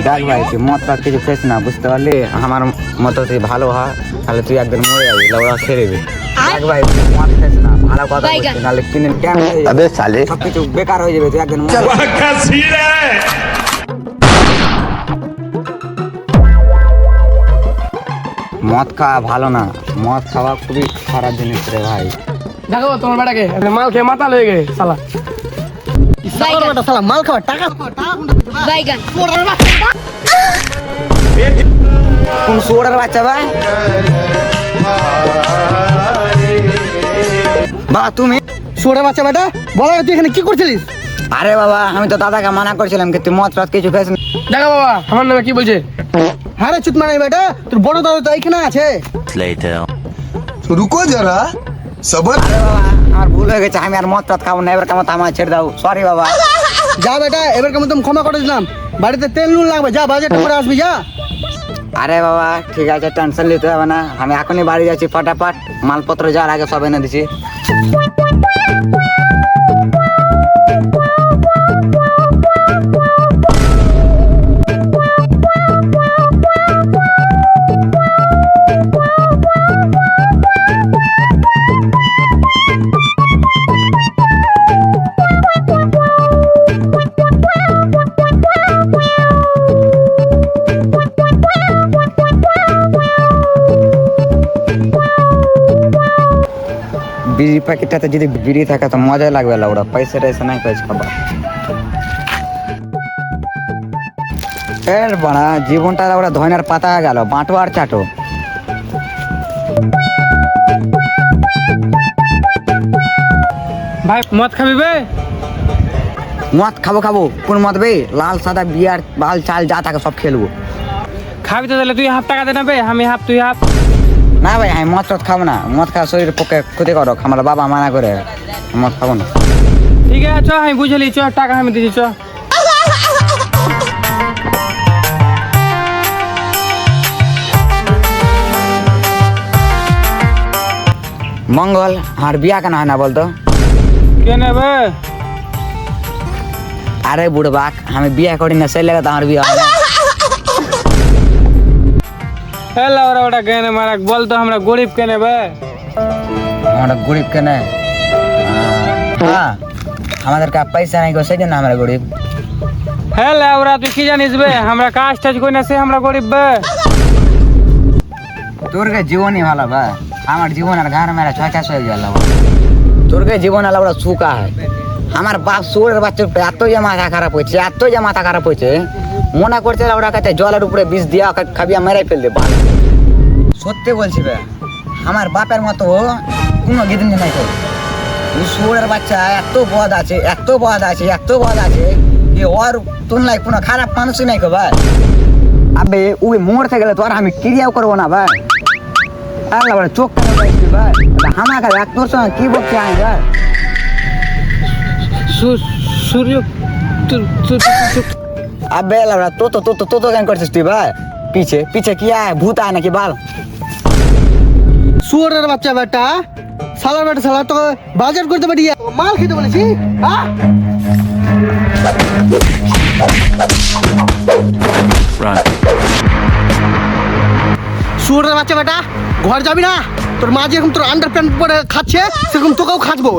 দেখ ভাই তুই মদটা কিছু খেস না, বুঝতে পারলি? আমার মতো তুই ভালো হয়, তাহলে তুই একদিন মরে যাবি, ওরা ছেড়ে দিবি। দেখ ভাই মদ খেস না, ভালো কথা বলছিস, নাহলে কিনে সব কিছু বেকার হয়ে যাবে, তুই একদিন মদ খাওয়া ভালো না, মদ খাওয়া খুবই খারাপ জিনিস রে ভাই। দেখো তোমার বেটাকে মাল খেয়ে মাতাল হয়ে গেছে শালা। মাল খাওয়া টাকা কোন শুয়োরের বাচ্চা ভাই? বাবা তুমি শুয়োরের বাচ্চা বেটা, বলো তুই এখানে কি করছিলিস? আরে বাবা আমি তো দাদাকে মানা করছিলাম কি তুই মদ টদ কিছু খাস না। দেখো বাবা আমার নামে কি বলছে। হ্যাঁ রে চুত মারাই বেটা, তোর বড় দাদা তো এখানে আছে। रुको जरा सबर। আরে বাবা আমার ভুল হয়ে গেছে, আমি আর মদ টদ খাবো না, এবার কেমন আমার ছেড়ে দাও, সরি বাবা। যা বেটা, এবার কেমন তুমি ক্ষমা করে দিলাম, বাড়িতে তেল নুন লাগবে, যা বাজারটা করে আসবি যা। আরে বাবা ঠিক আছে, টেনশন নিতে হবে না, আমি এখনই বাড়ি যাচ্ছি, ফটাফট মালপত্র যাওয়ার আগে সব এনে দিছি। বিড়ি প্যাকেটটাতে যদি বিড়ি থাকে তো মজাই লাগবে, ওরা পয়সা টয়সা নাই পেয়েছে খাবার। এর বাড়া জীবনটা ওরা ধনের পাতা গেল, বাঁটো আর চাটো। ভাই মদ খাবি বে? মদ খাবো খাবো, কোন মদ বে? লাল সাদা বিয়ার বাল চাল যা থাকে সব খেলবো। খাবি তো তাহলে তুই হাফ টাকা দে না বে, আমি হাফ তুই হাফ। না ভাই আমি মদ টদ খাবো না, মদ খাওয়া শরীরের পক্ষে ক্ষতিকারক, আমার বাবা মানা করে মদ খাবো না। ঠিক আছে চ, আমি বুঝলি, চ টাকা আমি দিচ্ছি চ। মঙ্গল আর বিয়া কেন হয় না বলতো? কে নেবে? আরে বুড়বাক আমি বিয়া করি না, সেই লেগে তো আমার বিয়া হয় না। হেলা ওরা ওটা কেনে মারা বলতো আমরা গরিব কে নেবে? আমরা গরিব কেনে? হ্যাঁ আমাদের কাছে পয়সা নাই গো, সেই জন্য আমরা গরিব। হেলা ওরা তুই কি জানিস বে, আমরা কাজ টাজ করি না সে আমরা গরিব বে। তোর কে জীবনই ভালো বা, আমার জীবন আর ঘর মেরা ছয় চাষ হয়ে গেল। তোর কে জীবন আলা ওরা সুখা হয়, আমার বাপ শুয়োরের বাচ্চার এত যে মাথা খারাপ হয়েছে, এত যে মাথা খারাপ হয়েছে, মনে করছে ওরা কাছে জলের উপরে বিষ দিয়া খাবিয়া মেরাই ফেলতে পারে। সত্যি বলছি বে, আমার বাপের মতো কোনো গিদিনি নাই তো। শুয়োরের বাচ্চা এত বদ আছে, এত বদ আছে, এত বদ আছে, ওর তুলনায় কোনো খারাপ মানুষই নাই গো ভাই। আবে ওই মরতে গেলে তো আর আমি ক্রিয়াও করবো না ভাই। আল্লাহ বলে চোখ কেন পাইছি ভাই, আমাকে এক তোর সঙ্গে কি বলছি আমি ভাই? সূর্য আবে লাউড়া তো কেন করছিস তুই ভাই? পিছে পিছে কি আয়, ভূত আয় নাকি বাল? শুয়োরের বাচ্চা বেটা, সালার বেটা সালা, তো বাজার করতে পারি, মাল খেতে বলেছি। হ্যাঁ শুয়োরের বাচ্চা বেটা, ঘর যাবি না? তোর মা যেরকম তোর আন্ডার প্যান্ট পরে খাচ্ছে, সেরকম তোকেও খাচ্বো।